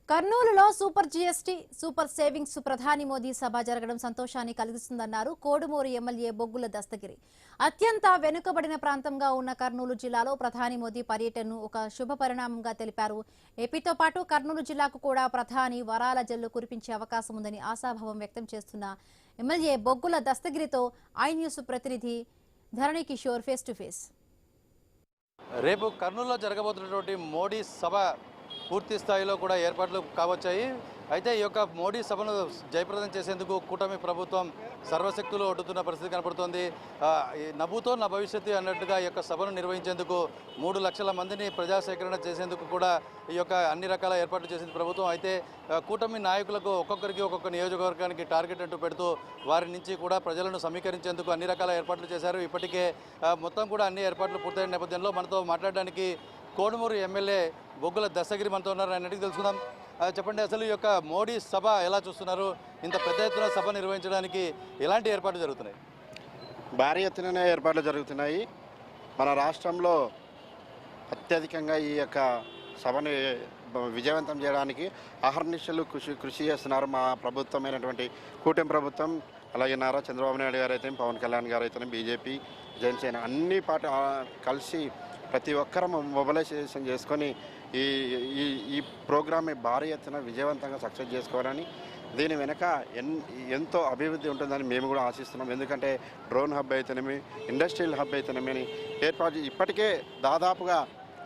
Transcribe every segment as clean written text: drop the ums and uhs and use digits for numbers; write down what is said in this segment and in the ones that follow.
కర్నూలులో super GST super savings ప్రధాని మోదీ సభ జరగడం సంతోషాన్ని కలిగిస్తుందన్నారు కోడుమూరు ఎమ్మెల్యే బొగ్గుల దస్తగిరి. అత్యంత వెనుకబడిన ప్రాంతంగా ఉన్న కర్నూలు జిల్లాలో ప్రధాని మోదీ పర్యటనను ఒక శుభ పరిణామంగా తెలిపారు. ఏపీతో పాటు కర్నూలు జిల్లాకు కూడా ప్రధాని వరాల జల్లు కురిపించే అవకాశం ఉందని ఆశాభావం వ్యక్తం చేస్తున్న ఎమ్మెల్యే బొగ్గుల దస్తగిరితో ఐ న్యూస్ ప్రతినిధి ధరణి కిషోర్ ఫేస్ టు ఫేస్. రేపు కర్నూలులో జరగబోతున్నటువంటి మోడీ సభ పూర్తి స్థాయిలో కూడా ఏర్పాట్లు కావచ్చాయి. అయితే ఈ యొక్క మోడీ సభను జయప్రదం చేసేందుకు కూటమి ప్రభుత్వం సర్వశక్తులు ఒడ్డుతున్న పరిస్థితి కనపడుతోంది. నవ్వుతో నా భవిష్యత్తు అన్నట్టుగా ఈ యొక్క సభను నిర్వహించేందుకు 3 లక్షల మందిని ప్రజాసేకరణ చేసేందుకు కూడా ఈ యొక్క అన్ని రకాల ఏర్పాట్లు చేసింది ప్రభుత్వం. అయితే కూటమి నాయకులకు ఒక్కొక్కరికి ఒక్కొక్క నియోజకవర్గానికి టార్గెట్ అంటూ పెడుతూ వారి నుంచి కూడా ప్రజలను సమీకరించేందుకు అన్ని రకాల ఏర్పాట్లు చేశారు. ఇప్పటికే మొత్తం కూడా అన్ని ఏర్పాట్లు పూర్తయిన నేపథ్యంలో మనతో మాట్లాడడానికి కోడుమూరు ఎమ్మెల్యే బొగ్గుల దస్తగిరి మనతో ఉన్నారు. ఆయన అడిగి తెలుసుకుందాం. చెప్పండి, అసలు ఈ యొక్క మోడీ సభ ఎలా చూస్తున్నారు? ఇంత పెద్ద ఎత్తున సభ నిర్వహించడానికి ఎలాంటి ఏర్పాట్లు జరుగుతున్నాయి? భారీ ఎత్తుననే ఏర్పాట్లు జరుగుతున్నాయి. మన రాష్ట్రంలో అత్యధికంగా ఈ యొక్క సభను విజయవంతం చేయడానికి అహర్నిశలు కృషి చేస్తున్నారు మా ప్రభుత్వమైనటువంటి కూటమి ప్రభుత్వం. అలాగే నారా చంద్రబాబు నాయుడు గారు అయితే, పవన్ కళ్యాణ్ గారు అయితే, బీజేపీ, జనసేన అన్ని పార్టీ కలిసి ప్రతి ఒక్కరూ మొబిలైజేషన్ చేసుకొని ఈ ప్రోగ్రామ్ని భారీ ఎత్తున విజయవంతంగా సక్సెస్ చేసుకోవాలని, దీని వెనక ఎంతో అభివృద్ధి ఉంటుందని మేము కూడా ఆశిస్తున్నాం. ఎందుకంటే డ్రోన్ హబ్ అయితేనేమి, ఇండస్ట్రియల్ హబ్ అయితేనేమి ఏర్పాటు ఇప్పటికే దాదాపుగా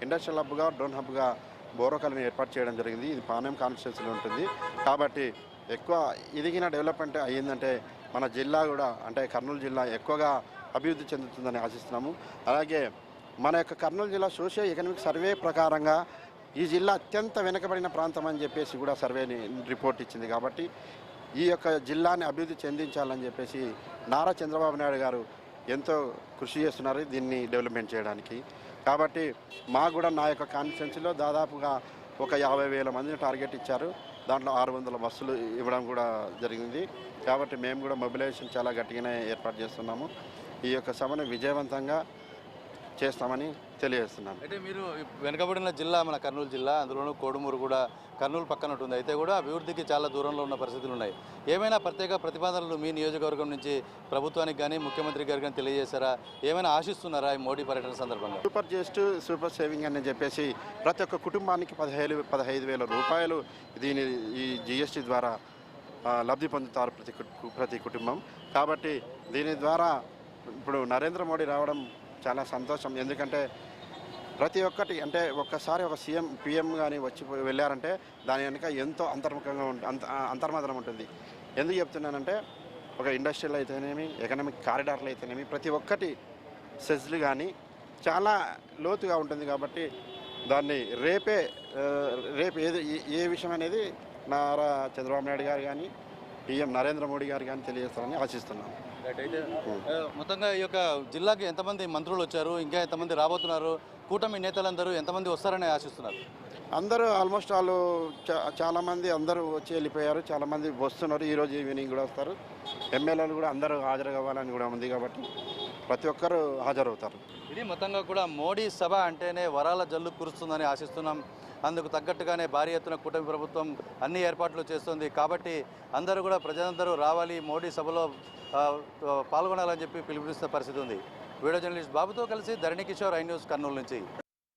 ఇండస్ట్రియల్ హబ్గా, డ్రోన్ హబ్గా బోరోకల్ని ఏర్పాటు చేయడం జరిగింది. ఇది పానెం కాన్స్టిట్యున్సీలో ఉంటుంది. కాబట్టి ఎక్కువ ఎదిగిన డెవలప్మెంట్ అయ్యిందంటే మన జిల్లా కూడా, అంటే కర్నూలు జిల్లా ఎక్కువగా అభివృద్ధి చెందుతుందని ఆశిస్తున్నాము. అలాగే మన యొక్క కర్నూలు జిల్లా సోషియో ఎకనామిక్ సర్వే ప్రకారంగా ఈ జిల్లా అత్యంత వెనుకబడిన ప్రాంతం అని చెప్పేసి కూడా సర్వేని రిపోర్ట్ ఇచ్చింది. కాబట్టి ఈ యొక్క జిల్లాని అభివృద్ధి చెందించాలని చెప్పేసి నారా చంద్రబాబు నాయుడు గారు ఎంతో కృషి చేస్తున్నారు దీన్ని డెవలప్మెంట్ చేయడానికి. కాబట్టి మాకు కూడా నా యొక్క కాన్స్టిట్యున్సీలో దాదాపుగా ఒక 50,000 మందిని టార్గెట్ ఇచ్చారు. దాంట్లో 600 బస్సులు ఇవ్వడం కూడా జరిగింది. కాబట్టి మేము కూడా మొబిలైజేషన్ చాలా గట్టిగానే ఏర్పాటు చేస్తున్నాము. ఈ యొక్క సభను విజయవంతంగా చేస్తామని తెలియజేస్తున్నాను. అయితే మీరు వెనుకబడిన జిల్లా మన కర్నూలు జిల్లా, అందులోనూ కోడుమూరు కూడా కర్నూలు పక్కన ఉంటుంది. అయితే కూడా అభివృద్ధికి చాలా దూరంలో ఉన్న పరిస్థితులు ఉన్నాయి. ఏమైనా ప్రత్యేక ప్రతిపాదనలు మీ నియోజకవర్గం నుంచి ప్రభుత్వానికి కానీ ముఖ్యమంత్రి గారికి కానీ తెలియజేశారా? ఏమైనా ఆశిస్తున్నారా ఈ మోడీ పర్యటన సందర్భంగా? సూపర్ జీఎస్టీ సూపర్ సేవింగ్ అని చెప్పేసి ప్రతి ఒక్క కుటుంబానికి 15,000 రూపాయలు ఈ జీఎస్టీ ద్వారా లబ్ధి పొందుతారు ప్రతి కుటుంబం. కాబట్టి దీని ద్వారా ఇప్పుడు నరేంద్ర మోడీ రావడం చాలా సంతోషం. ఎందుకంటే ప్రతి ఒక్కటి, అంటే ఒక్కసారి ఒక పిఎం కానీ వచ్చి వెళ్ళారంటే దాని వెనుక ఎంతో అంతర్మదనం ఉంటుంది. ఎందుకు చెప్తున్నానంటే ఒక ఇండస్ట్రియల్ అయితేనేమి, ఎకనామిక్ కారిడార్లు అయితేనేమి, ప్రతి ఒక్కటి సెజ్లు కానీ చాలా లోతుగా ఉంటుంది. కాబట్టి దాన్ని రేపు ఏ విషయం అనేది నారా చంద్రబాబు నాయుడు గారు కానీ, పిఎం నరేంద్ర మోడీ గారు కానీ తెలియజేస్తారని ఆశిస్తున్నాను. అయితే మొత్తంగా ఈ యొక్క జిల్లాకి ఎంతమంది మంత్రులు వచ్చారు, ఇంకా ఎంతమంది రాబోతున్నారు, కూటమి నేతలందరూ ఎంతమంది వస్తారని ఆశిస్తున్నారు? అందరూ ఆల్మోస్ట్ వాళ్ళు చాలామంది అందరూ వచ్చి వెళ్ళిపోయారు. చాలామంది వస్తున్నారు. ఈరోజు ఈవినింగ్ కూడా వస్తారు. ఎమ్మెల్యేలు కూడా అందరూ హాజరు కావాలని కూడా ఉంది. కాబట్టి ప్రతి ఒక్కరూ హాజరవుతారు. ఇది మొత్తంగా కూడా మోడీ సభ అంటేనే వరాల జల్లు కురుస్తుందని ఆశిస్తున్నాం. అందుకు తగ్గట్టుగానే భారీ ఎత్తున కూటమి ప్రభుత్వం అన్ని ఏర్పాట్లు చేస్తుంది. కాబట్టి అందరూ కూడా ప్రజలందరూ రావాలి, మోడీ సభలో పాల్గొనాలని చెప్పి పిలుపునిస్తున్న పరిస్థితి ఉంది. వీడియో జర్నలిస్ట్ బాబుతో కలిసి ధరణి కిషోర్, ఐ న్యూస్, కర్నూలు నుంచి.